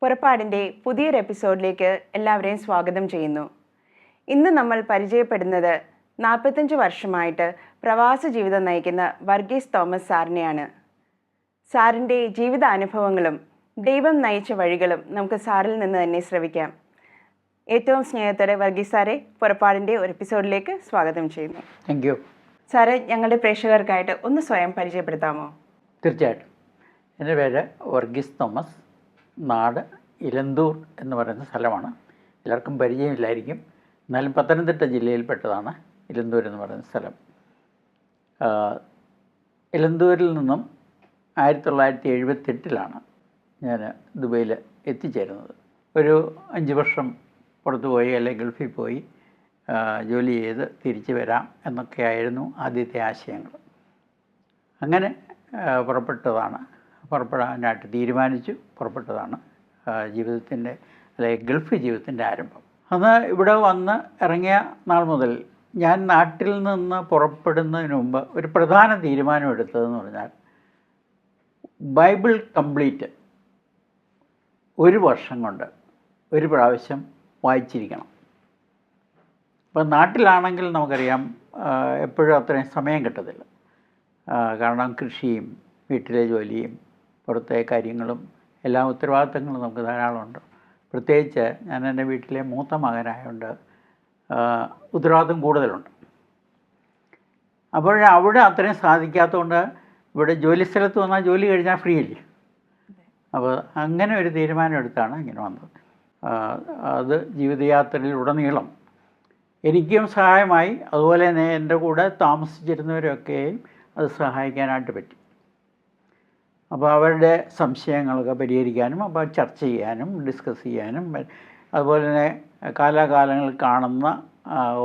പുറപ്പാടിൻ്റെ പുതിയൊരു എപ്പിസോഡിലേക്ക് എല്ലാവരെയും സ്വാഗതം ചെയ്യുന്നു. ഇന്ന് നമ്മൾ പരിചയപ്പെടുന്നത് 45 വർഷമായിട്ട് പ്രവാസ ജീവിതം നയിക്കുന്ന വർഗീസ് തോമസ് സാറിനെയാണ്. സാറിൻ്റെ ജീവിതാനുഭവങ്ങളും ദൈവം നയിച്ച വഴികളും നമുക്ക് സാറിൽ നിന്ന് തന്നെ ശ്രവിക്കാം. ഏറ്റവും സ്നേഹത്തോടെ വർഗീസ് സാറെ പുറപ്പാടിൻ്റെ ഒരു എപ്പിസോഡിലേക്ക് സ്വാഗതം ചെയ്യുന്നു. Thank you. സാറ് ഞങ്ങളുടെ പ്രേക്ഷകർക്കായിട്ട് ഒന്ന് സ്വയം പരിചയപ്പെടുത്താമോ? തീർച്ചയായിട്ടും. എൻ്റെ പേര് വർഗീസ് തോമസ്. നാട് ഇലന്തൂർ എന്ന് പറയുന്ന സ്ഥലമാണ്. എല്ലാവർക്കും പരിചയമില്ലായിരിക്കും, എന്നാലും പത്തനംതിട്ട ജില്ലയിൽപ്പെട്ടതാണ് ഇലന്തൂർ എന്ന് പറയുന്ന സ്ഥലം. ഇലന്തൂരിൽ നിന്നും 1978 ഞാൻ ദുബൈയിൽ എത്തിച്ചേരുന്നത്. ഒരു 5 വർഷം പുറത്തു പോയി അല്ലെങ്കിൽ ഗൾഫിൽ പോയി ജോലി ചെയ്ത് തിരിച്ചു വരാം എന്നൊക്കെയായിരുന്നു ആദ്യത്തെ ആശയങ്ങൾ. അങ്ങനെ പുറപ്പെടാനായിട്ട് തീരുമാനിച്ചു. പുറപ്പെട്ടതാണ് ജീവിതത്തിൻ്റെ അല്ലെങ്കിൽ ഗൾഫ് ജീവിതത്തിൻ്റെ ആരംഭം. അന്ന് ഇവിടെ വന്ന് ഇറങ്ങിയ നാൾ മുതൽ ഞാൻ നാട്ടിൽ നിന്ന് പുറപ്പെടുന്നതിന് മുമ്പ് ഒരു പ്രധാന തീരുമാനം എടുത്തതെന്ന് പറഞ്ഞാൽ ബൈബിൾ കംപ്ലീറ്റ് 1 വർഷം കൊണ്ട് ഒരു പ്രാവശ്യം വായിച്ചിരിക്കണം. അപ്പം നാട്ടിലാണെങ്കിൽ നമുക്കറിയാം എപ്പോഴും അത്രയും സമയം കിട്ടത്തില്ല. കാരണം കൃഷിയും വീട്ടിലെ ജോലിയും പുറത്തെ കാര്യങ്ങളും എല്ലാ ഉത്തരവാദിത്തങ്ങളും നമുക്ക് ധാരാളമുണ്ട്. പ്രത്യേകിച്ച് ഞാൻ എൻ്റെ വീട്ടിലെ മൂത്ത മകനായതുകൊണ്ട് ഉത്തരവാദിത്തം കൂടുതലുണ്ട്. അപ്പോൾ അവിടെ അത്രയും സാധിക്കാത്തതുകൊണ്ട് ഇവിടെ ജോലി സ്ഥലത്ത് വന്നാൽ ജോലി കഴിഞ്ഞാൽ ഫ്രീ അല്ലേ. അപ്പോൾ അങ്ങനെ ഒരു തീരുമാനം എടുത്താണ് ഇങ്ങനെ വന്നത്. അത് ജീവിതയാത്രയിലുടനീളം എനിക്കും സഹായമായി. അതുപോലെ തന്നെ എൻ്റെ കൂടെ താമസിച്ചിരുന്നവരൊക്കെയും അത് സഹായിക്കാനായിട്ട് പറ്റി. അപ്പോൾ അവരുടെ സംശയങ്ങളൊക്കെ പരിഹരിക്കാനും അപ്പോൾ ചർച്ച ചെയ്യാനും ഡിസ്കസ് ചെയ്യാനും അതുപോലെ തന്നെ കാലാകാലങ്ങളിൽ കാണുന്ന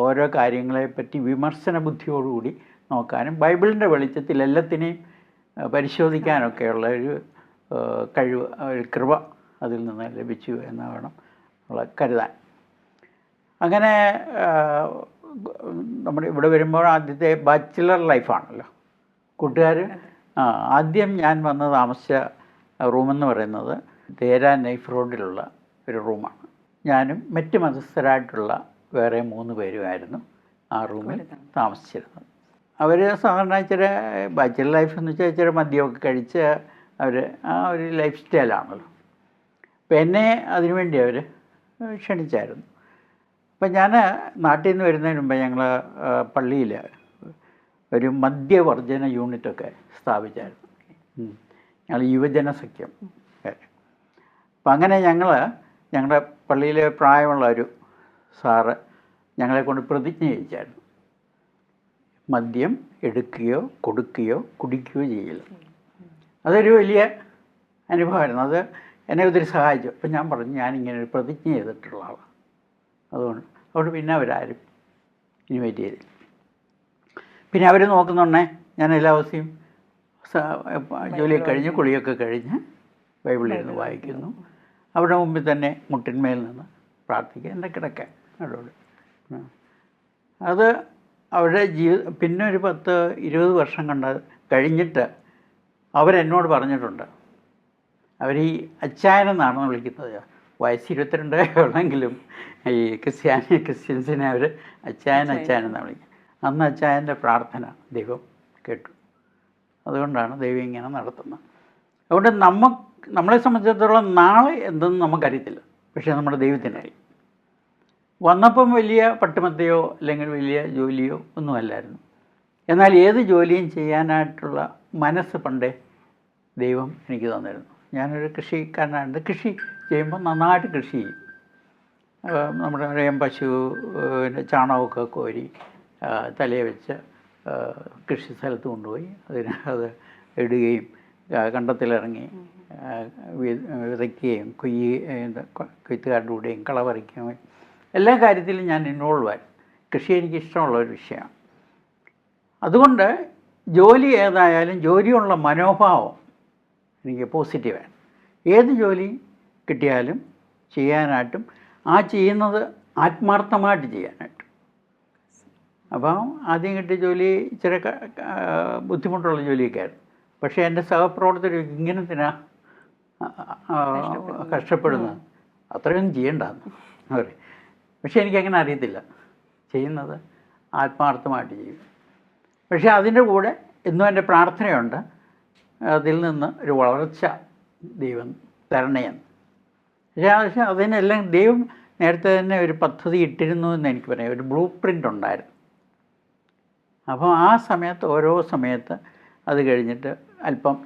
ഓരോ കാര്യങ്ങളെപ്പറ്റി വിമർശന ബുദ്ധിയോടുകൂടി നോക്കാനും ബൈബിളിൻ്റെ വെളിച്ചത്തിൽ എല്ലാത്തിനെയും പരിശോധിക്കാനൊക്കെയുള്ള ഒരു കഴിവ്, ഒരു കൃപ അതിൽ നിന്ന് ലഭിച്ചു എന്ന് വേണം കരുതാൻ. അങ്ങനെ നമ്മുടെ ഇവിടെ വരുമ്പോൾ ആദ്യത്തെ ബാച്ചിലർ ലൈഫാണല്ലോ. കൂട്ടുകാർ ആദ്യം ഞാൻ വന്ന് താമസിച്ച റൂമെന്ന് പറയുന്നത് തേരാ നൈഫ് റോഡിലുള്ള ഒരു റൂമാണ്. ഞാനും മറ്റ് മതസ്ഥരായിട്ടുള്ള വേറെ 3 പേരുമായിരുന്നു ആ റൂമിൽ താമസിച്ചിരുന്നത്. അവർ സാധാരണ ഇച്ചിരി ബാച്ചിലർ ലൈഫ് എന്ന് വെച്ചാൽ ഇച്ചിരി മദ്യമൊക്കെ കഴിച്ച് അവർ ആ ഒരു ലൈഫ് സ്റ്റൈലാണല്ലോ. അപ്പം എന്നെ അതിനുവേണ്ടി അവർ ക്ഷണിച്ചായിരുന്നു. അപ്പം ഞാൻ നാട്ടിൽ നിന്ന് വരുന്നതിന് മുമ്പ് ഞങ്ങൾ പള്ളിയിൽ ഒരു മദ്യവർജന യൂണിറ്റൊക്കെ സ്ഥാപിച്ചായിരുന്നു. ഞങ്ങൾ യുവജന സഖ്യം. അപ്പം അങ്ങനെ ഞങ്ങളുടെ പള്ളിയിലെ പ്രായമുള്ള ഒരു സാറ് ഞങ്ങളെ കൊണ്ട് പ്രതിജ്ഞ ചെയ്യിച്ചായിരുന്നു. മദ്യം എടുക്കുകയോ കൊടുക്കുകയോ കുടിക്കുകയോ ചെയ്യില്ല. അതൊരു വലിയ അനുഭവമായിരുന്നു. അത് എന്നെ ഒത്തിരി സഹായിച്ചു. അപ്പം ഞാൻ പറഞ്ഞു, ഞാനിങ്ങനെ ഒരു പ്രതിജ്ഞ ചെയ്തിട്ടുള്ള ആളാണ്. അതുകൊണ്ട് പിന്നെ അവരാരും ഇൻവൈറ്റ് ചെയ്തില്ല. പിന്നെ അവർ നോക്കുന്നുണ്ടേ ഞാൻ എല്ലാ ദിവസവും ജോലിയൊക്കെ കഴിഞ്ഞ് കുളിയൊക്കെ കഴിഞ്ഞ് ബൈബിളിരുന്ന് വായിക്കുന്നു. അവരുടെ മുമ്പിൽ തന്നെ മുട്ടിന്മേൽ നിന്ന് പ്രാർത്ഥിക്കുക, എൻ്റെ കിടക്കാൻ അവരോട്. അത് അവരുടെ പിന്നെ ഒരു 10-20 വർഷം കഴിഞ്ഞിട്ട് അവരെന്നോട് പറഞ്ഞിട്ടുണ്ട്. അവർ ഈ അച്ചായനെന്നാണ് വിളിക്കുന്നത്. വയസ്സ് 22 ഉള്ളെങ്കിലും ഈ ക്രിസ്ത്യൻസിനെ അവർ അച്ചായനെന്നാണ് വിളിക്കുന്നത്. അന്ന് അച്ചായൻ്റെ പ്രാർത്ഥന ദൈവം കേട്ടു. അതുകൊണ്ടാണ് ദൈവം ഇങ്ങനെ നടത്തുന്നത്. അതുകൊണ്ട് നമ്മളെ സംബന്ധിച്ചിടത്തോളം നാളെ എന്തെന്ന് നമുക്കറിയത്തില്ല, പക്ഷേ നമ്മുടെ ദൈവത്തിനറിയും. വന്നപ്പം വലിയ പട്ടുമത്തയോ അല്ലെങ്കിൽ വലിയ ജോലിയോ ഒന്നുമല്ലായിരുന്നു. എന്നാൽ ഏത് ജോലിയും ചെയ്യാനായിട്ടുള്ള മനസ്സ് പണ്ടേ ദൈവം എനിക്ക് തന്നിരുന്നു. ഞാനൊരു കൃഷിക്കാരനാണ്. കൃഷി ചെയ്യുമ്പോൾ നന്നായിട്ട് കൃഷി ചെയ്യും. നമ്മുടെ പശു ചാണകമൊക്കെ കോരി തലയെ വെച്ച് കൃഷി സ്ഥലത്ത് കൊണ്ടുപോയി അത് ഇടുകയും കണ്ടത്തിലിറങ്ങി വിതയ്ക്കുകയും കൊയ്ത്തുകാരുടെ കൂടെയും കളപറിക്കുകയും എല്ലാ കാര്യത്തിലും ഞാൻ ഇൻവോൾവായി. കൃഷി എനിക്കിഷ്ടമുള്ള ഒരു വിഷയമാണ്. അതുകൊണ്ട് ജോലി ഏതായാലും ജോലിയുള്ള മനോഭാവം എനിക്ക് പോസിറ്റീവാണ്. ഏത് ജോലി കിട്ടിയാലും ചെയ്യാനായിട്ടും ചെയ്യുന്നത് ആത്മാർത്ഥമായിട്ട് ചെയ്യാനായിട്ടും. അപ്പം ആദ്യം കിട്ടിയ ജോലി ഇച്ചിരി ബുദ്ധിമുട്ടുള്ള ജോലിയൊക്കെ ആയിരുന്നു. പക്ഷേ എൻ്റെ സഹപ്രവർത്തകർ ഇങ്ങനത്തിനാ കഷ്ടപ്പെടുന്നത്. അത്രയൊന്നും ചെയ്യണ്ടെന്ന് പറയും. പക്ഷെ എനിക്കങ്ങനെ അറിയത്തില്ല. ചെയ്യുന്നത് ആത്മാർത്ഥമായിട്ട് ചെയ്യും. പക്ഷേ അതിൻ്റെ കൂടെ എന്നും എൻ്റെ പ്രാർത്ഥനയുണ്ട്, അതിൽ നിന്ന് ഒരു വളർച്ച ദൈവം തരണേന്ന്. പക്ഷേ അതിനെല്ലാം ദൈവം നേരത്തെ തന്നെ ഒരു പദ്ധതി ഇട്ടിരുന്നു എന്ന് എനിക്ക് പറയാം. ഒരു ബ്ലൂ പ്രിൻ്റ് ഉണ്ടായിരുന്നു. അപ്പോൾ ആ സമയത്ത് ഓരോ സമയത്ത് അത് കഴിഞ്ഞിട്ട് അല്പം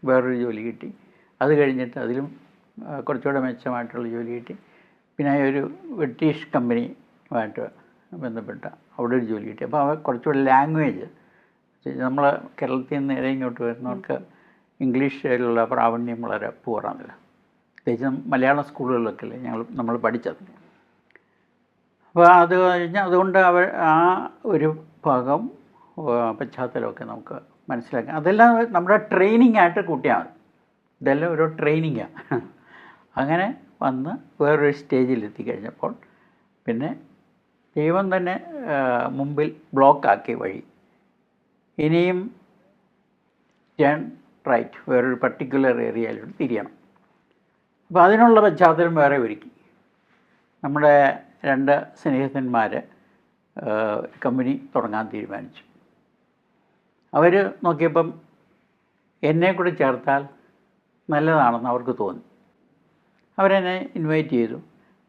വേറൊരു ജോലി കിട്ടി, അത് കഴിഞ്ഞിട്ട് അതിലും കുറച്ചുകൂടെ മെച്ചമായിട്ടുള്ള ജോലി കിട്ടി. പിന്നെ ഒരു ബ്രിട്ടീഷ് കമ്പനിയുമായിട്ട് ബന്ധപ്പെട്ട അവിടെ ഒരു ജോലി കിട്ടി. അപ്പോൾ അവർ കുറച്ചുകൂടെ ലാംഗ്വേജ്, നമ്മൾ കേരളത്തിൽ നിന്ന് നേരെ ഇങ്ങോട്ട് വരുന്നവർക്ക് ഇംഗ്ലീഷിലുള്ള പ്രാവീണ്യം വളരെ പൂറാണല്ലോ. പ്രത്യേകിച്ചും മലയാളം സ്കൂളുകളിലൊക്കെ അല്ലേ നമ്മൾ പഠിച്ചത്. അപ്പോൾ അത് കഴിഞ്ഞ് അതുകൊണ്ട് ആ ഒരു ഭാഗം പശ്ചാത്തലമൊക്കെ നമുക്ക് മനസ്സിലാക്കാം. അതെല്ലാം നമ്മുടെ ട്രെയിനിങ് ആയിട്ട് കൂട്ടിയാൽ മതി. ഇതെല്ലാം ഒരു ട്രെയിനിങ്ങാണ്. അങ്ങനെ വന്ന് വേറൊരു സ്റ്റേജിലെത്തി കഴിഞ്ഞപ്പോൾ പിന്നെ ദൈവം തന്നെ മുമ്പിൽ ബ്ലോക്കാക്കി വഴി. ഇനിയും ടേൺ റൈറ്റ്, വേറൊരു പർട്ടിക്കുലർ ഏരിയയിലോട്ട് തിരിയണം. അപ്പോൾ അതിനുള്ള പശ്ചാത്തലം വേറെ ഒരുക്കി. നമ്മുടെ 2 സ്നേഹിതന്മാർ കമ്പനി തുടങ്ങാൻ തീരുമാനിച്ചു. അവർ നോക്കിയപ്പം എന്നെ കൂടി ചേർത്താൽ നല്ലതാണെന്ന് അവർക്ക് തോന്നി. അവരെന്നെ ഇൻവൈറ്റ് ചെയ്തു.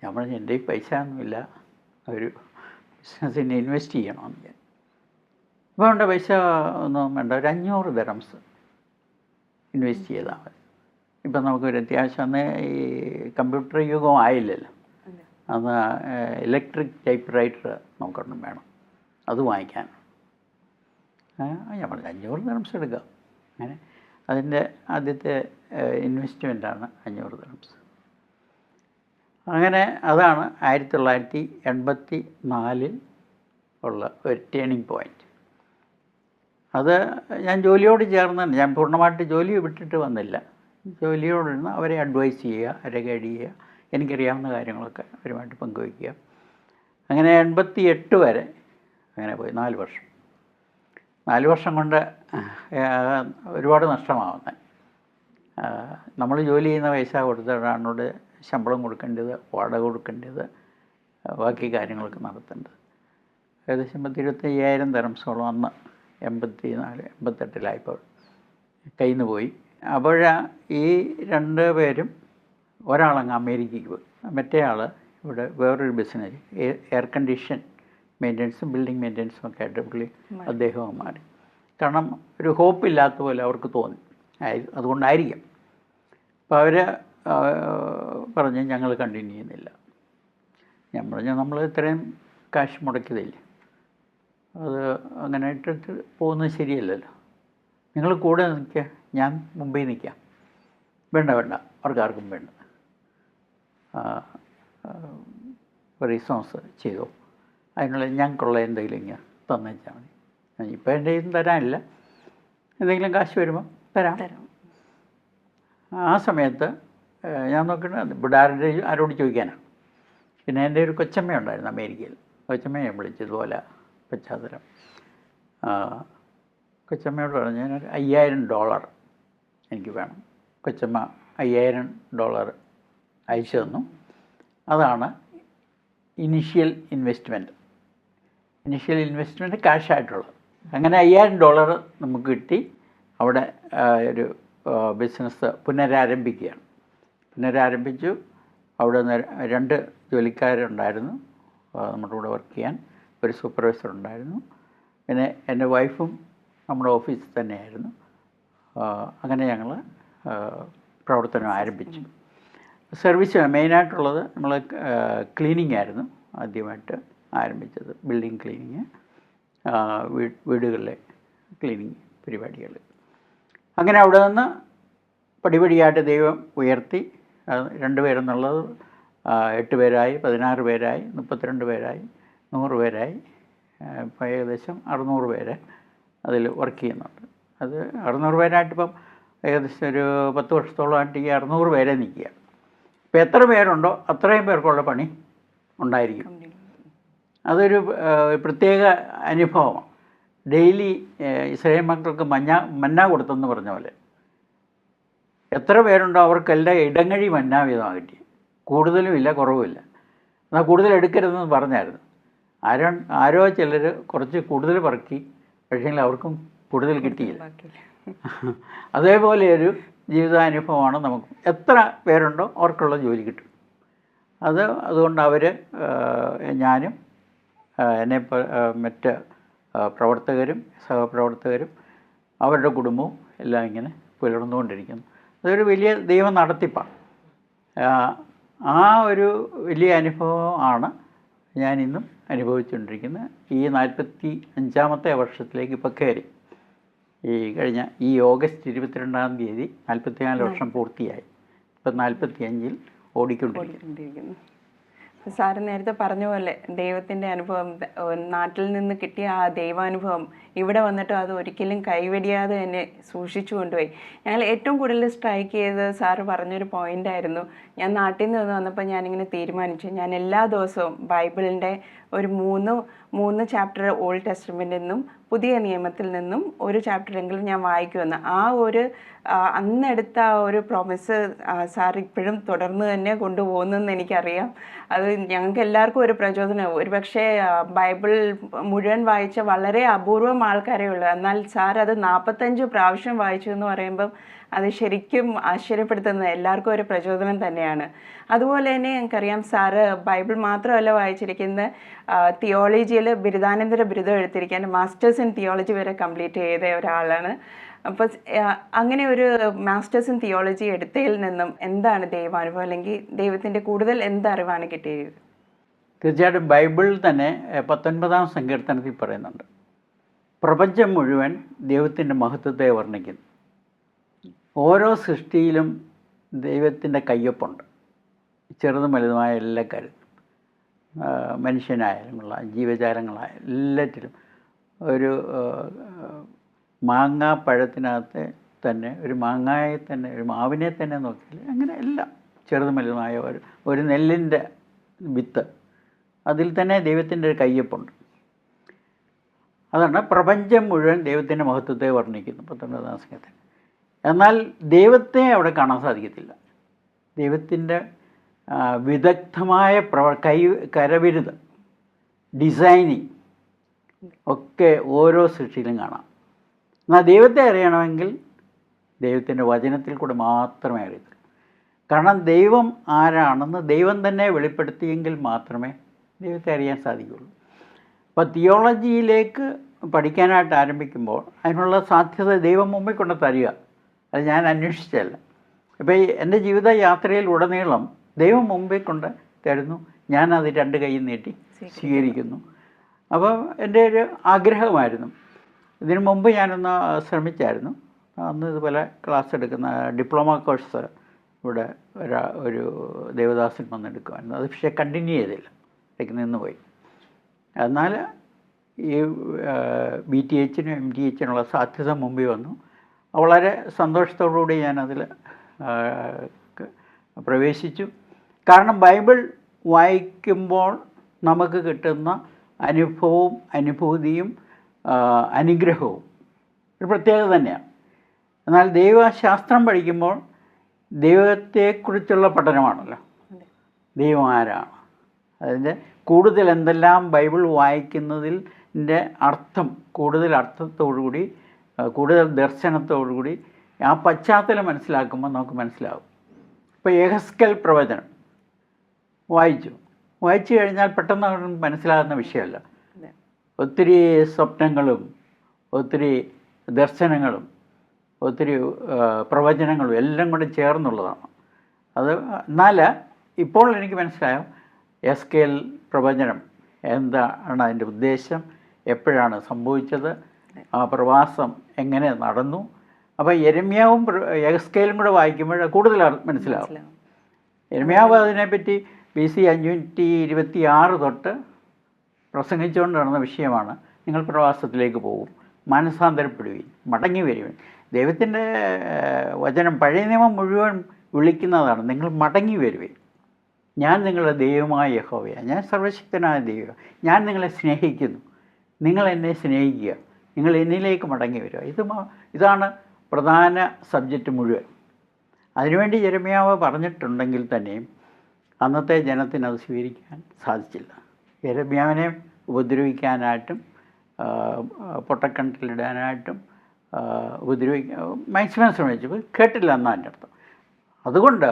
ഞാൻ പറഞ്ഞു എൻ്റെ പൈസ ഒന്നുമില്ല, ഒരു ബിസിനസ്സിനെ ഇൻവെസ്റ്റ് ചെയ്യണമെന്ന് ഞാൻ. അപ്പോൾ വേണ്ട, പൈസ ഒന്നും വേണ്ട, ഒരു 500 ദിർഹംസ് ഇൻവെസ്റ്റ് ചെയ്താൽ മതി. ഇപ്പം നമുക്കൊരു അത്യാവശ്യം അന്ന് ഈ കമ്പ്യൂട്ടർ യുഗം ആയില്ലല്ലോ. അന്ന് ഇലക്ട്രിക് ടൈപ്പ് റൈറ്റർ നമുക്കൊന്നും വേണം, അത് വാങ്ങിക്കാൻ. ഞാൻ പറഞ്ഞു 500 ദിർഹംസ് എടുക്കാം. അങ്ങനെ അതിൻ്റെ ആദ്യത്തെ ഇൻവെസ്റ്റ്മെൻറ്റാണ് 500 ദിർഹംസ്. അങ്ങനെ അതാണ് 1984 ഉള്ള ഒരു ടേണിംഗ് പോയിൻ്റ്. അത് ഞാൻ ജോലിയോട് ചേർന്ന്, ഞാൻ പൂർണ്ണമായിട്ട് ജോലി വിട്ടിട്ട് വന്നില്ല. ജോലിയോടിരുന്ന് അവരെ അഡ്വൈസ് ചെയ്യുക, അവരെ ഗൈഡ് ചെയ്യുക, എനിക്കറിയാവുന്ന കാര്യങ്ങളൊക്കെ അവരുമായിട്ട് പങ്കുവയ്ക്കുക. അങ്ങനെ 88 വരെ അങ്ങനെ പോയി. 4 വർഷം. 4 വർഷം കൊണ്ട് ഒരുപാട് നഷ്ടമാവുന്നത്. നമ്മൾ ജോലി ചെയ്യുന്ന പൈസ കൊടുത്തിട്ടാണ് ശമ്പളം കൊടുക്കേണ്ടത്, വാടക കൊടുക്കേണ്ടത്, ബാക്കി കാര്യങ്ങളൊക്കെ നടത്തേണ്ടത്. ഏകദേശം 25,000 ദിർഹംസോളം അന്ന് 84-88 കയ്യിൽ നിന്ന് പോയി. അപ്പോൾ ഈ 2 പേരും, ഒരാളങ്ങ് അമേരിക്കയ്ക്ക് പോയി, മറ്റേ ആൾ ഇവിടെ വേറൊരു ബിസിനസ് എയർ കണ്ടീഷൻ മെയിൻ്റനൻസും ബിൽഡിംഗ് മെയിൻ്റനൻസും ഒക്കെ ആയിട്ട് പുള്ളി അദ്ദേഹവും മാറി. കാരണം ഒരു ഹോപ്പില്ലാത്ത പോലെ അവർക്ക് തോന്നി, അതുകൊണ്ടായിരിക്കും. അപ്പോൾ അവർ പറഞ്ഞ് ഞങ്ങൾ കണ്ടിന്യൂ ചെയ്യുന്നില്ല. ഞാൻ പറഞ്ഞു നമ്മൾ ഇത്രയും കാശ് മുടക്കിയതില്ലേ, അത് അങ്ങനെ ഇട്ടിട്ട് പോകുന്നത് ശരിയല്ലല്ലോ. നിങ്ങൾ കൂടെ നിൽക്കുക, ഞാൻ മുമ്പിൽ നിൽക്കാം. വേണ്ട അവർക്കാർക്കും വേണ്ട, റീസോൺസ് ചെയ്തോ, അതിനുള്ള ഞങ്ങൾക്കുള്ള എന്തെങ്കിലും ഇങ്ങനെ തന്നേച്ചാൽ മതി. ഇപ്പോൾ എൻ്റെ ഇതും തരാനില്ല, എന്തെങ്കിലും കാശ് വരുമ്പോൾ തരാം. ആ സമയത്ത് ഞാൻ നോക്കിയിട്ട് ഇവിടെ ആരോട് ചോദിക്കാനാണ്. പിന്നെ എൻ്റെ ഒരു കൊച്ചമ്മയുണ്ടായിരുന്നു അമേരിക്കയിൽ. കൊച്ചമ്മയെ ഞാൻ വിളിച്ചു ഇതുപോലെ പശ്ചാത്തലം. കൊച്ചമ്മയോട് പറഞ്ഞു ഞാനൊരു $5,000 എനിക്ക് വേണം. കൊച്ചമ്മ $5,000 അയച്ചു തന്നു. അതാണ് ഇനിഷ്യൽ ഇൻവെസ്റ്റ്മെൻറ്റ് ക്യാഷായിട്ടുള്ളത്. അങ്ങനെ $5,000 നമുക്ക് കിട്ടി. അവിടെ ഒരു ബിസിനസ് പുനരാരംഭിച്ചു. അവിടെ 2 ജോലിക്കാരുണ്ടായിരുന്നു നമ്മുടെ കൂടെ വർക്ക് ചെയ്യാൻ. ഒരു സൂപ്പർവൈസർ ഉണ്ടായിരുന്നു. പിന്നെ എൻ്റെ വൈഫും നമ്മുടെ ഓഫീസിൽ തന്നെയായിരുന്നു. അങ്ങനെ ഞങ്ങൾ പ്രവർത്തനം ആരംഭിച്ചു. സർവീസ് മെയിനായിട്ടുള്ളത് നമ്മൾ ക്ലീനിങ് ആയിരുന്നു ആദ്യമായിട്ട് ആരംഭിച്ചത്. ബിൽഡിംഗ് ക്ലീനിങ്, വീടുകളിലെ ക്ലീനിങ് പരിപാടികൾ. അങ്ങനെ അവിടെ നിന്ന് പടിപടിയായിട്ട് ദൈവം ഉയർത്തി. 2 പേരെന്നുള്ളത് 8 പേരായി, 16 പേരായി, 32 പേരായി, 100 പേരായി. ഇപ്പോൾ ഏകദേശം 600 പേര് അതിൽ വർക്ക് ചെയ്യുന്നുണ്ട്. അത് 600 പേരായിട്ടിപ്പം ഏകദേശം ഒരു 10 വർഷത്തോളമായിട്ട് ഈ 600 പേരെ നിൽക്കുക. ഇപ്പോൾ എത്ര പേരുണ്ടോ അത്രയും പേർക്കുള്ള പണി ഉണ്ടായിരിക്കും. അതൊരു പ്രത്യേക അനുഭവമാണ്. ഡെയിലി ഇസ്രായേൽ മക്കൾക്ക് മന്ന കൊടുത്തെന്ന് പറഞ്ഞ പോലെ എത്ര പേരുണ്ടോ അവർക്കെല്ലാം ഇടങ്ങഴി മന്നാവിധമാണ് കിട്ടി. കൂടുതലുമില്ല കുറവുമില്ല. എന്നാൽ കൂടുതൽ എടുക്കരുതെന്ന് പറഞ്ഞായിരുന്നു. ആരോ ചിലർ കുറച്ച് കൂടുതൽ പറക്കി, പക്ഷേ അവർക്കും കൂടുതൽ കിട്ടിയില്ല. അതേപോലെ ഒരു ജീവിതാനുഭവമാണ് നമുക്ക്. എത്ര പേരുണ്ടോ അവർക്കുള്ള ജോലി കിട്ടും. അതുകൊണ്ട് ഞാനും മറ്റ് പ്രവർത്തകരും സഹപ്രവർത്തകരും അവരുടെ കുടുംബവും എല്ലാം ഇങ്ങനെ പുലർന്നുകൊണ്ടിരിക്കുന്നു. അതൊരു വലിയ ദൈവ നടത്തിപ്പാണ്. ആ ഒരു വലിയ അനുഭവമാണ് ഞാനിന്നും അനുഭവിച്ചുകൊണ്ടിരിക്കുന്നത്. ഈ 45-ാമത്തെ വർഷത്തിലേക്ക് ഇപ്പോൾ കയറി. കഴിഞ്ഞ ഓഗസ്റ്റ് 22-ാം തീയതി 44 വർഷം പൂർത്തിയായി. ഇപ്പം 45-ൽ ഓടിക്കൊണ്ടിരിക്കുന്നു. സാറ് നേരത്തെ പറഞ്ഞ പോലെ ദൈവത്തിൻ്റെ അനുഭവം, നാട്ടിൽ നിന്ന് കിട്ടിയ ആ ദൈവാനുഭവം ഇവിടെ വന്നിട്ടും അത് ഒരിക്കലും കൈവെടിയാതെ തന്നെ സൂക്ഷിച്ചു കൊണ്ടുപോയി. ഞങ്ങൾ ഏറ്റവും കൂടുതൽ സ്ട്രൈക്ക് ചെയ്തത് സാറ് പറഞ്ഞൊരു പോയിൻ്റായിരുന്നു. ഞാൻ നാട്ടിൽ നിന്ന് വന്നപ്പോൾ ഞാനിങ്ങനെ തീരുമാനിച്ചു, ഞാൻ എല്ലാ ദിവസവും ബൈബിളിൻ്റെ ഒരു മൂന്ന് ചാപ്റ്റർ ഓൾഡ് ടെസ്റ്റ്മെൻറ്റിൽ നിന്നും പുതിയ നിയമത്തിൽ നിന്നും ഒരു ചാപ്റ്ററെങ്കിലും ഞാൻ വായിക്കുമെന്ന്. അന്നെടുത്ത ആ ഒരു പ്രോമിസ് സാർ ഇപ്പോഴും തുടർന്ന് തന്നെ കൊണ്ടുപോകുന്നെന്ന് എനിക്കറിയാം. അത് ഞങ്ങൾക്ക് എല്ലാവർക്കും ഒരു പ്രചോദനവും. ഒരു പക്ഷേ ബൈബിൾ മുഴുവൻ വായിച്ച വളരെ അപൂർവം ആൾക്കാരേ ഉള്ളൂ. എന്നാൽ സാർ അത് 45 പ്രാവശ്യം വായിച്ചു എന്ന് പറയുമ്പം അത് ശരിക്കും ആശ്ചര്യപ്പെടുത്തുന്നത് എല്ലാവർക്കും ഒരു പ്രചോദനം തന്നെയാണ്. അതുപോലെ തന്നെ ഞങ്ങൾക്കറിയാം സാറ് ബൈബിൾ മാത്രമല്ല വായിച്ചിരിക്കുന്നത്, തിയോളജിയിൽ ബിരുദാനന്തര ബിരുദം എടുത്തിരിക്കാൻ മാസ്റ്റേഴ്സ് ഇൻ തിയോളജി വരെ കംപ്ലീറ്റ് ചെയ്ത ഒരാളാണ്. അപ്പോൾ അങ്ങനെ ഒരു മാസ്റ്റേഴ്സ് ഇൻ തിയോളജി എടുത്തതിൽ നിന്നും എന്താണ് ദൈവാനുഭവം, അല്ലെങ്കിൽ ദൈവത്തിൻ്റെ കൂടുതൽ എന്തറിവാണ് കിട്ടിയത്? തീർച്ചയായിട്ടും ബൈബിളിൽ തന്നെ 19-ാം സങ്കീർത്തനത്തിൽ പറയുന്നുണ്ട്, പ്രപഞ്ചം മുഴുവൻ ദൈവത്തിൻ്റെ മഹത്വത്തെ വർണ്ണിക്കുന്നു. ഓരോ സൃഷ്ടിയിലും ദൈവത്തിൻ്റെ കയ്യൊപ്പുണ്ട്. ചെറുതും വലുതുമായ എല്ലാ കാര്യത്തിലും, മനുഷ്യനായാലും ജീവജാലങ്ങളായാലും എല്ലാറ്റിലും. ഒരു മാങ്ങാപ്പഴത്തിനകത്ത് തന്നെ, ഒരു മാങ്ങായെ തന്നെ, ഒരു മാവിനെ തന്നെ നോക്കിയാൽ അങ്ങനെ എല്ലാം ചെറുതും വലുതുമായ ഒരു നെല്ലിൻ്റെ വിത്ത്, അതിൽ തന്നെ ദൈവത്തിൻ്റെ ഒരു കയ്യൊപ്പുണ്ട്. അതാണ് പ്രപഞ്ചം മുഴുവൻ ദൈവത്തിൻ്റെ മഹത്വത്തെ വർണ്ണിക്കുന്നു 19-ാം സങ്കീർത്തനം. എന്നാൽ ദൈവത്തെ അവിടെ കാണാൻ സാധിക്കത്തില്ല. ദൈവത്തിൻ്റെ വിദഗ്ധമായ കരവിരുത്, ഡിസൈനിങ് ഒക്കെ ഓരോ സൃഷ്ടിയിലും കാണാം. എന്നാൽ ദൈവത്തെ അറിയണമെങ്കിൽ ദൈവത്തിൻ്റെ വചനത്തിൽ കൂടെ മാത്രമേ അറിയത്തുള്ളൂ. കാരണം ദൈവം ആരാണെന്ന് ദൈവം തന്നെ വെളിപ്പെടുത്തിയെങ്കിൽ മാത്രമേ ദൈവത്തെ അറിയാൻ സാധിക്കുകയുള്ളൂ. അപ്പോൾ തിയോളജിയിലേക്ക് പഠിക്കാനായിട്ട് ആരംഭിക്കുമ്പോൾ അതിനുള്ള സാധ്യത ദൈവം മുമ്പിൽ കൊണ്ട് തരിക. അത് ഞാൻ അന്വേഷിച്ചല്ല. ഇപ്പോൾ എൻ്റെ ജീവിത യാത്രയിൽ ഉടനീളം ദൈവം മുമ്പിൽ കൊണ്ട് തരുന്നു, ഞാനത് 2 കൈ നീട്ടി സ്വീകരിക്കുന്നു. അപ്പോൾ എൻ്റെ ഒരു ആഗ്രഹമായിരുന്നു. ഇതിനു മുമ്പ് ഞാനൊന്ന് ശ്രമിച്ചായിരുന്നു. അന്ന് ഇതുപോലെ ക്ലാസ് എടുക്കുന്ന ഡിപ്ലോമ കോഴ്സ് ഇവിടെ ഒരു ദേവദാസൻ വന്നെടുക്കുമായിരുന്നു. അത് പക്ഷേ കണ്ടിന്യൂ ചെയ്തില്ല, ഇടയ്ക്ക് നിന്നുപോയി. എന്നാൽ ഈ BTHനും MTHനുള്ള സാധ്യത മുമ്പിൽ വന്നു. വളരെ സന്തോഷത്തോടുകൂടി ഞാനതിൽ പ്രവേശിച്ചു. കാരണം ബൈബിൾ വായിക്കുമ്പോൾ നമുക്ക് കിട്ടുന്ന അനുഭവവും അനുഭൂതിയും അനുഗ്രഹവും ഒരു പ്രത്യേകത തന്നെയാണ്. എന്നാൽ ദൈവശാസ്ത്രം പഠിക്കുമ്പോൾ ദൈവത്തെക്കുറിച്ചുള്ള പഠനമാണല്ലോ. ദൈവം ആരാണ്, അതിൻ്റെ കൂടുതൽ എന്തെല്ലാം ബൈബിൾ വായിക്കുന്നതിൻ്റെ അർത്ഥം, കൂടുതൽ അർത്ഥത്തോടുകൂടി, കൂടുതൽ ദർശനത്തോടുകൂടി ആ പശ്ചാത്തലം മനസ്സിലാക്കുമ്പോൾ നമുക്ക് മനസ്സിലാകും. ഇപ്പോൾ യെഹെസ്കേൽ പ്രവചനം വായിച്ചു കഴിഞ്ഞാൽ പെട്ടെന്ന് മനസ്സിലാകുന്ന വിഷയമല്ല. ഒത്തിരി സ്വപ്നങ്ങളും ഒത്തിരി ദർശനങ്ങളും ഒത്തിരി പ്രവചനങ്ങളും എല്ലാം കൂടെ ചേർന്നുള്ളതാണ് അത്. എന്നാൽ ഇപ്പോൾ എനിക്ക് മനസ്സിലായോ യെഹെസ്കേൽ പ്രവചനം എന്താണ്, അതിൻ്റെ ഉദ്ദേശം, എപ്പോഴാണ് സംഭവിച്ചത്, ആ പ്രവാസം എങ്ങനെ നടന്നു. അപ്പോൾ യെരമ്യാവും യെഹെസ്കേലും കൂടെ വായിക്കുമ്പോൾ കൂടുതൽ മനസ്സിലാവും. യെരമ്യാവ് അതിനെപ്പറ്റി BC 526 തൊട്ട് പ്രസംഗിച്ചുകൊണ്ട് നടന്ന വിഷയമാണ്. നിങ്ങൾ പ്രവാസത്തിലേക്ക് പോകും, മാനസാന്തരപ്പെടുകയും മടങ്ങി വരുകയും. ദൈവത്തിൻ്റെ വചനം പഴയ നിയമം മുഴുവൻ വിളിക്കുന്നതാണ്, നിങ്ങൾ മടങ്ങി വരുകയും. ഞാൻ നിങ്ങളുടെ ദൈവമായ യഹോവയാണ്, ഞാൻ സർവശക്തനായ ദൈവം, ഞാൻ നിങ്ങളെ സ്നേഹിക്കുന്നു, നിങ്ങൾ എന്നെ സ്നേഹിക്കുക, നിങ്ങൾ എന്നിലേക്ക് മടങ്ങി വരിക. ഇതാണ് പ്രധാന സബ്ജക്റ്റ് മുഴുവൻ. അതിനുവേണ്ടി യെരമ്യാവ് പറഞ്ഞിട്ടുണ്ടെങ്കിൽ തന്നെയും അന്നത്തെ ജനത്തിന് അത് സ്വീകരിക്കാൻ സാധിച്ചില്ല. യെരമ്യാവിനെ ഉപദ്രവിക്കാനായിട്ടും പൊട്ടക്കിണറ്റിലിടാനായിട്ടും മാക്സിമം ശ്രമിച്ചു, കേട്ടില്ല എന്നാണ് എൻ്റെ അർത്ഥം. അതുകൊണ്ട്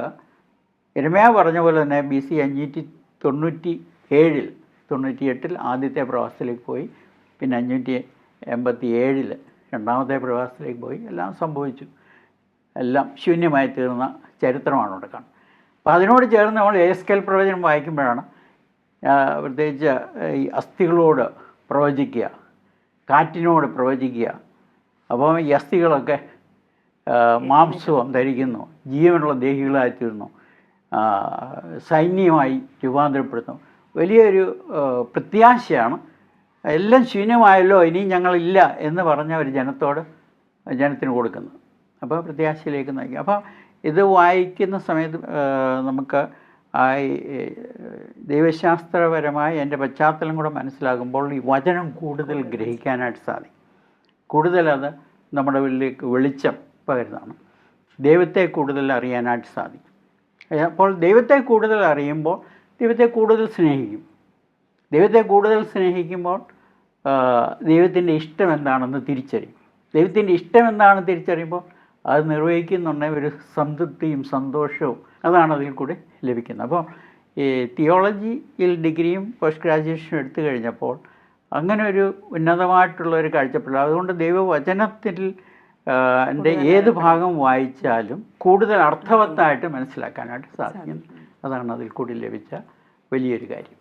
യെരമ്യാവ് പറഞ്ഞ പോലെ തന്നെ BC 598 ആദ്യത്തെ പ്രവാസത്തിലേക്ക് പോയി, പിന്നെ 587 രണ്ടാമത്തെ പ്രവാസത്തിലേക്ക് പോയി. എല്ലാം സംഭവിച്ചു, എല്ലാം ശൂന്യമായി തീർന്ന ചരിത്രമാണ് ഇവിടെ കാണുന്നത്. അപ്പോൾ അതിനോട് ചേർന്ന് നമ്മൾ എസ്കേൽ പ്രവചനം വായിക്കുമ്പോഴാണ് പ്രത്യേകിച്ച് ഈ അസ്ഥികളോട് പ്രവചിക്കുക, കാറ്റിനോട് പ്രവചിക്കുക. അപ്പോൾ ഈ അസ്ഥികളൊക്കെ മാംസവും ധരിക്കുന്നു, ജീവനുള്ള ദേഹികളായിത്തീരുന്നു, സൈന്യമായി രൂപാന്തരപ്പെടുന്നു. വലിയൊരു പ്രത്യാശയാണ്. എല്ലാം ശൂന്യമായല്ലോ, ഇനിയും ഞങ്ങളില്ല എന്ന് പറഞ്ഞ ഒരു ജനത്തിന് കൊടുക്കുന്നത്. അപ്പോൾ പ്രത്യാശയിലേക്ക് നയിക്കും. അപ്പോൾ ഇത് വായിക്കുന്ന സമയത്ത് നമുക്ക് ദൈവശാസ്ത്രപരമായി എൻ്റെ പശ്ചാത്തലം കൂടെ മനസ്സിലാകുമ്പോൾ ഈ വചനം കൂടുതൽ ഗ്രഹിക്കാനായിട്ട് സാധിക്കും. കൂടുതൽ അത് നമ്മുടെ ഉള്ളിലേക്ക് വെളിച്ചം പകരുന്നതാണ്. ദൈവത്തെ കൂടുതൽ അറിയാനായിട്ട് സാധിക്കും. അപ്പോൾ ദൈവത്തെ കൂടുതൽ അറിയുമ്പോൾ ദൈവത്തെ കൂടുതൽ സ്നേഹിക്കും. ദൈവത്തെ കൂടുതൽ സ്നേഹിക്കുമ്പോൾ ദൈവത്തിൻ്റെ ഇഷ്ടം എന്താണെന്ന് തിരിച്ചറിയും. ദൈവത്തിൻ്റെ ഇഷ്ടം എന്താണെന്ന് തിരിച്ചറിയുമ്പോൾ അത് നിർവഹിക്കുന്നുണ്ടെങ്കിൽ ഒരു സംതൃപ്തിയും സന്തോഷവും അതാണ് അതിൽ കൂടി ലഭിക്കുന്നത്. അപ്പോൾ ഈ തിയോളജിയിൽ ഡിഗ്രിയും പോസ്റ്റ് ഗ്രാജുവേഷനും എടുത്തു കഴിഞ്ഞപ്പോൾ അങ്ങനെ ഒരു ഉന്നതമായിട്ടുള്ളൊരു കാഴ്ചപ്പാട്. അതുകൊണ്ട് ദൈവവചനത്തിൽ എൻ്റെ ഏത് ഭാഗം വായിച്ചാലും കൂടുതൽ അർത്ഥവത്തായിട്ട് മനസ്സിലാക്കാനായിട്ട് സാധിക്കും. അതാണ് അതിൽ കൂടി ലഭിച്ച വലിയൊരു കാര്യം.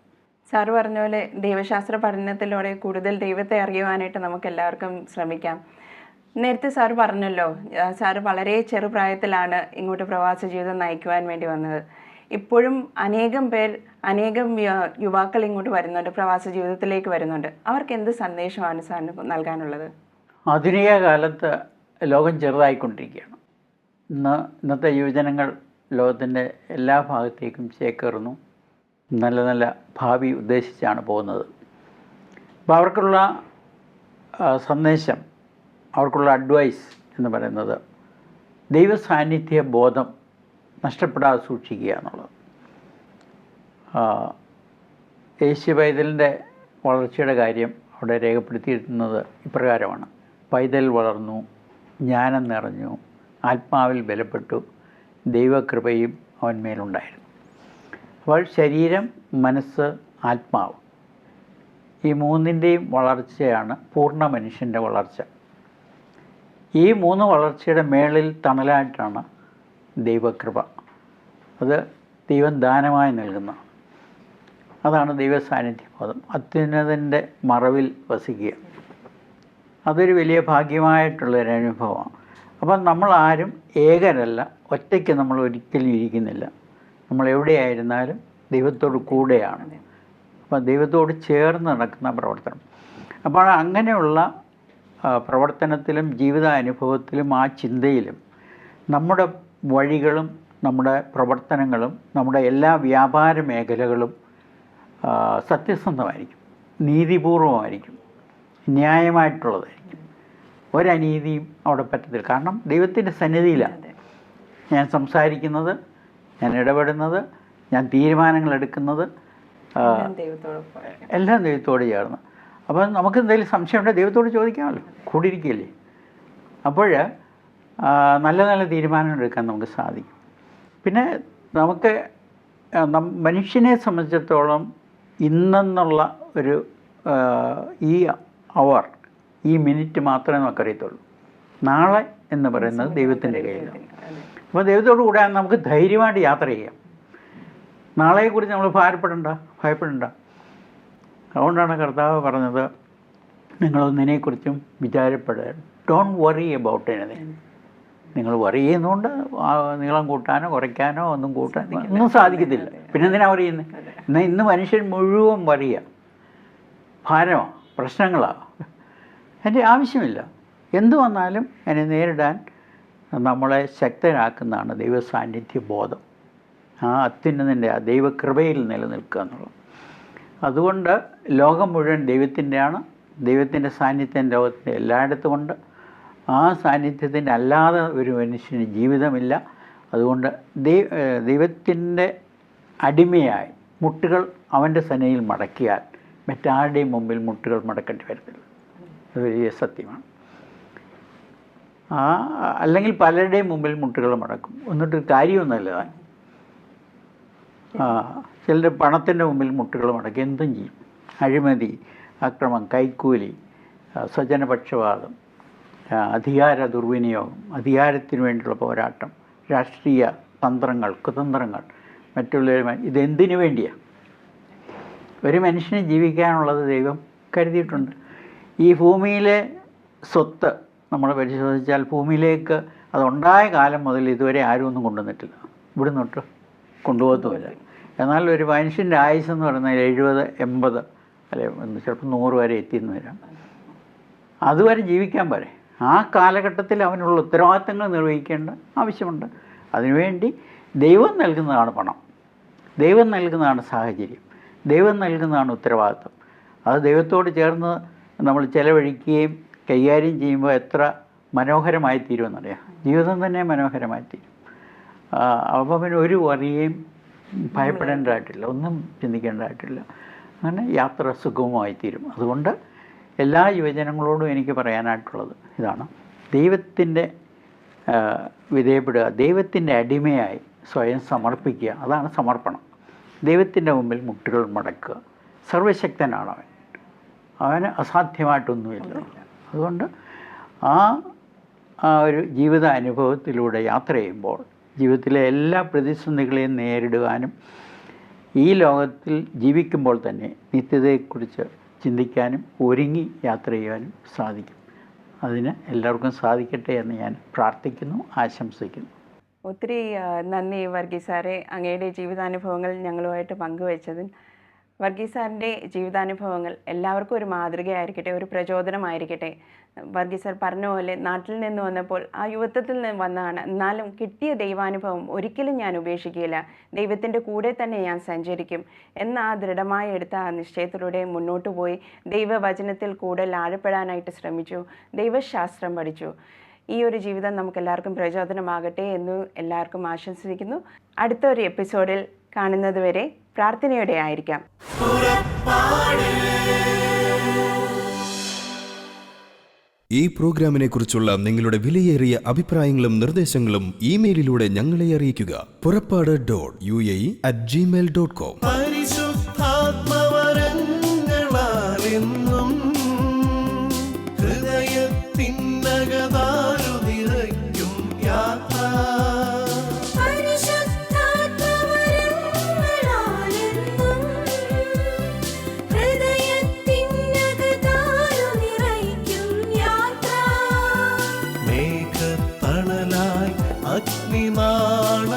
സാറ് പറഞ്ഞ പോലെ ദൈവശാസ്ത്ര പഠനത്തിലൂടെ കൂടുതൽ ദൈവത്തെ അറിയുവാനായിട്ട് നമുക്ക് എല്ലാവർക്കും ശ്രമിക്കാം. നേരത്തെ സാറ് പറഞ്ഞല്ലോ, സാറ് വളരെ ചെറുപ്രായത്തിലാണ് ഇങ്ങോട്ട് പ്രവാസ ജീവിതം നയിക്കുവാൻ വേണ്ടി വന്നത്. ഇപ്പോഴും അനേകം യുവാക്കൾ ഇങ്ങോട്ട് വരുന്നുണ്ട്, പ്രവാസ ജീവിതത്തിലേക്ക് വരുന്നുണ്ട്. അവർക്ക് എന്ത് സന്ദേശമാണ് സാറിന് നൽകാനുള്ളത്? ആധുനിക കാലത്ത് ലോകം ചെറുതായിക്കൊണ്ടിരിക്കുകയാണ്. ഇന്നത്തെ യുവജനങ്ങൾ ലോകത്തിൻ്റെ എല്ലാ ഭാഗത്തേക്കും ചേക്കേറുന്നു, നല്ല നല്ല ഭാവി ഉദ്ദേശിച്ചാണ് പോകുന്നത്. അപ്പോൾ അവർക്കുള്ള സന്ദേശം, അവർക്കുള്ള അഡ്വൈസ് എന്ന് പറയുന്നത് ദൈവ സാന്നിധ്യ ബോധം നഷ്ടപ്പെടാതെ സൂക്ഷിക്കുക എന്നുള്ളത്. യേശു പൈതലിൻ്റെ വളർച്ചയുടെ കാര്യം അവിടെ രേഖപ്പെടുത്തിയിരുന്നത് ഇപ്രകാരമാണ്: പൈതൽ വളർന്നു, ജ്ഞാനം നിറഞ്ഞു, ആത്മാവിൽ ബലപ്പെട്ടു, ദൈവകൃപയും അവന്മേലുണ്ടായിരുന്നു. അപ്പോൾ ശരീരം, മനസ്സ്, ആത്മാവ്, ഈ മൂന്നിൻ്റെയും വളർച്ചയാണ് പൂർണ്ണ മനുഷ്യൻ്റെ വളർച്ച. ഈ മൂന്ന് വളർച്ചയുടെ മേളിൽ തണലായിട്ടാണ് ദൈവകൃപ. അത് ദൈവം ദാനമായി നൽകുന്ന, അതാണ് ദൈവ സാന്നിധ്യബോധം. അത്യുന്നതൻ്റെ മറവിൽ വസിക്കുക, അതൊരു വലിയ ഭാഗ്യമായിട്ടുള്ളൊരു അനുഭവമാണ്. അപ്പം നമ്മളാരും ഏകരല്ല, ഒറ്റയ്ക്ക് നമ്മൾ ഒരിക്കലും ഇരിക്കുന്നില്ല. നമ്മൾ എവിടെയായിരുന്നാലും ദൈവത്തോട് കൂടെയാണ്. അപ്പം ദൈവത്തോട് ചേർന്ന് നടക്കുന്ന പ്രവർത്തനം. അപ്പോൾ അങ്ങനെയുള്ള പ്രവർത്തനത്തിലും ജീവിതാനുഭവത്തിലും ആ ചിന്തയിലും നമ്മുടെ വഴികളും നമ്മുടെ പ്രവർത്തനങ്ങളും നമ്മുടെ എല്ലാ വ്യാപാര മേഖലകളും സത്യസന്ധമായിരിക്കും, നീതിപൂർവമായിരിക്കും, ന്യായമായിട്ടുള്ളതായിരിക്കും. ഒരനീതിയും അവിടെ പറ്റത്തില്ല. കാരണം ദൈവത്തിൻ്റെ സന്നിധിയിലാണ് ഞാൻ സംസാരിക്കുന്നത്, ഞാൻ ഇടപെടുന്നത്, ഞാൻ തീരുമാനങ്ങൾ എടുക്കുന്നത്, എല്ലാം ദൈവത്തോട് ചേർന്ന്. അപ്പം നമുക്ക് എന്തെങ്കിലും സംശയമുണ്ടെങ്കിൽ ദൈവത്തോട് ചോദിക്കാമല്ലോ, കൂടിയിരിക്കുകയല്ലേ. അപ്പോൾ നല്ല നല്ല തീരുമാനങ്ങൾ എടുക്കാൻ നമുക്ക് സാധിക്കും. പിന്നെ നമുക്ക് മനുഷ്യനെ സംബന്ധിച്ചിടത്തോളം ഇന്നെന്നുള്ള ഒരു ഈ അവർ, ഈ മിനിറ്റ് മാത്രമേ നമുക്കറിയത്തുള്ളൂ. നാളെ എന്ന് പറയുന്നത് ദൈവത്തിൻ്റെ കയ്യിലാണ്. അപ്പോൾ ദൈവത്തോട് കൂടെ നമുക്ക് ധൈര്യമായിട്ട് യാത്ര ചെയ്യാം. നാളെക്കുറിച്ച് നമ്മൾ ഭയപ്പെടണ്ട. അതുകൊണ്ടാണ് കർത്താവ് പറഞ്ഞത്, നിങ്ങളൊന്നിനെക്കുറിച്ചും വിചാരപ്പെടരുത്. Don't worry about anything. നിങ്ങൾ വറി ചെയ്യുന്നതുകൊണ്ട് നീളം കൂട്ടാനോ കുറയ്ക്കാനോ ഒന്നും സാധിക്കത്തില്ല. പിന്നെ എന്തിനാ വറി ചെയ്യുന്നത്? എന്നാൽ ഇന്ന് മനുഷ്യൻ മുഴുവൻ വറിയ, ഭാരമാണ്, പ്രശ്നങ്ങളാണ്. എൻ്റെ ആവശ്യമില്ല. എന്തു വന്നാലും അതിനെ നേരിടാൻ നമ്മളെ ശക്തരാക്കുന്നതാണ് ദൈവ സാന്നിധ്യ ബോധം. ആ അത്യുന്നതിൻ്റെ ആ ദൈവകൃപയിൽ നിലനിൽക്കുക എന്നുള്ളത്. അതുകൊണ്ട് ലോകം മുഴുവൻ ദൈവത്തിൻ്റെയാണ്. ദൈവത്തിൻ്റെ സാന്നിധ്യം ലോകത്തിൻ്റെ എല്ലായിടത്തുമുണ്ട്. ആ സാന്നിധ്യത്തിൻ്റെ അല്ലാതെ ഒരു മനുഷ്യന് ജീവിതമില്ല. അതുകൊണ്ട് ദൈവത്തിൻ്റെ അടിമയായി മുട്ടുകൾ അവൻ്റെ സനയിൽ മടക്കിയാൽ മറ്റാരുടെയും മുമ്പിൽ മുട്ടുകൾ മടക്കേണ്ടി വരത്തില്ല. അത് വലിയ സത്യമാണ്. അല്ലെങ്കിൽ പലരുടെയും മുമ്പിൽ മുട്ടുകൾ മടക്കും, എന്നിട്ടൊരു കാര്യമൊന്നുമല്ല. ചിലർ പണത്തിൻ്റെ മുമ്പിൽ മുട്ടുകൾ മടക്കി എന്തും ചെയ്യും. അഴിമതി, അക്രമം, കൈക്കൂലി, സ്വജനപക്ഷപാതം, അധികാര ദുർവിനിയോഗം, അധികാരത്തിന് വേണ്ടിയുള്ള പോരാട്ടം, രാഷ്ട്രീയ തന്ത്രങ്ങൾ, കുതന്ത്രങ്ങൾ, മറ്റുള്ളവരുമായി ഇതെന്തിനു വേണ്ടിയാണ്? ഒരു മനുഷ്യന് ജീവിക്കാനുള്ളത് ദൈവം കരുതിയിട്ടുണ്ട്. ഈ ഭൂമിയിലെ സ്വത്ത് നമ്മൾ പരിശോധിച്ചാൽ ഭൂമിയിലേക്ക് അതുണ്ടായ കാലം മുതൽ ഇതുവരെ ആരും ഒന്നും കൊണ്ടുവന്നിട്ടില്ല, ഇവിടെ തൊട്ട് കൊണ്ടുപോകത്തുമില്ല. എന്നാൽ ഒരു മനുഷ്യൻ്റെ ആയുസ് എന്ന് പറയുന്നത് 70, 80 അല്ലെ ചിലപ്പോൾ 100 വരെ എത്തിയെന്ന് വരാം. അതുവരെ ജീവിക്കാൻ പോരെ. ആ കാലഘട്ടത്തിൽ അവനുള്ള ഉത്തരവാദിത്തങ്ങൾ നിർവഹിക്കേണ്ട ആവശ്യമുണ്ട്. അതിനുവേണ്ടി ദൈവം നൽകുന്നതാണ് പണം, ദൈവം നൽകുന്നതാണ് സാഹചര്യം, ദൈവം നൽകുന്നതാണ് ഉത്തരവാദിത്തം. അത് ദൈവത്തോട് ചേർന്ന് നമ്മൾ ചെലവഴിക്കുകയും കൈകാര്യം ചെയ്യുമ്പോൾ എത്ര മനോഹരമായി തീരുമെന്നറിയാം. ജീവിതം തന്നെ മനോഹരമായി തീരും. അപ്പോൾ പിന്നെ ഒരു വറിയേയും ഭയപ്പെടേണ്ടതായിട്ടില്ല, ഒന്നും ചിന്തിക്കേണ്ടതായിട്ടില്ല. അങ്ങനെ യാത്ര സുഗമമായി തീരും. അതുകൊണ്ട് എല്ലാ യുവജനങ്ങളോടും എനിക്ക് പറയാനായിട്ടുള്ളത് ഇതാണ്: ദൈവത്തിൻ്റെ വിധേയപ്പെടുക, ദൈവത്തിൻ്റെ അടിമയായി സ്വയം സമർപ്പിക്കുക. അതാണ് സമർപ്പണം. ദൈവത്തിൻ്റെ മുമ്പിൽ മുട്ടുകൾ മടക്കുക. സർവശക്തനാണ് അവൻ, അവന് അസാധ്യമായിട്ടൊന്നുമില്ല. അതുകൊണ്ട് ആ ഒരു ജീവിത അനുഭവത്തിലൂടെ യാത്ര ചെയ്യുമ്പോൾ ജീവിതത്തിലെ എല്ലാ പ്രതിസന്ധികളെയും നേരിടുവാനും ഈ ലോകത്തിൽ ജീവിക്കുമ്പോൾ തന്നെ നിത്യതയെക്കുറിച്ച് ചിന്തിക്കാനും ഒരുങ്ങി യാത്ര ചെയ്യാനും സാധിക്കും. അതിന് എല്ലാവർക്കും സാധിക്കട്ടെ എന്ന് ഞാൻ പ്രാർത്ഥിക്കുന്നു, ആശംസിക്കുന്നു. ഒത്തിരി നന്ദി വർഗീസ് സാറെ, അങ്ങയുടെ ജീവിതാനുഭവങ്ങൾ ഞങ്ങളുമായിട്ട് പങ്കുവച്ചതിൽ. വർഗീസ് സാറിൻ്റെ ജീവിതാനുഭവങ്ങൾ എല്ലാവർക്കും ഒരു മാതൃകയായിരിക്കട്ടെ, ഒരു പ്രചോദനമായിരിക്കട്ടെ. വർഗീസ് സാർ പറഞ്ഞ പോലെ നാട്ടിൽ നിന്ന് വന്നപ്പോൾ ആ യുവത്വത്തിൽ നിന്ന് വന്നതാണ്, എന്നാലും കിട്ടിയ ദൈവാനുഭവം ഒരിക്കലും ഞാൻ ഉപേക്ഷിക്കില്ല, ദൈവത്തിൻ്റെ കൂടെ തന്നെ ഞാൻ സഞ്ചരിക്കും എന്ന ആ ദൃഢമായി എടുത്ത ആ നിശ്ചയത്തിലൂടെ മുന്നോട്ട് പോയി ദൈവവചനത്തിൽ കൂടുതൽ ആഴപ്പെടാനായിട്ട് ശ്രമിച്ചു, ദൈവശാസ്ത്രം പഠിച്ചു. ഈ ഒരു ജീവിതം നമുക്ക് എല്ലാവർക്കും പ്രചോദനമാകട്ടെ എന്ന് എല്ലാവർക്കും ആശംസിക്കുന്നു. അടുത്തൊരു എപ്പിസോഡിൽ കാണുന്നത് വരെ പ്രാർത്ഥനയോടെ ആയിരിക്കാം. ഈ പ്രോഗ്രാമിനെ കുറിച്ചുള്ള നിങ്ങളുടെ വിലയേറിയ അഭിപ്രായങ്ങളും നിർദ്ദേശങ്ങളും ഇമെയിലിലൂടെ ഞങ്ങളെ അറിയിക്കുക. purappadu.uae@gmail.com. അഗ്നിനാള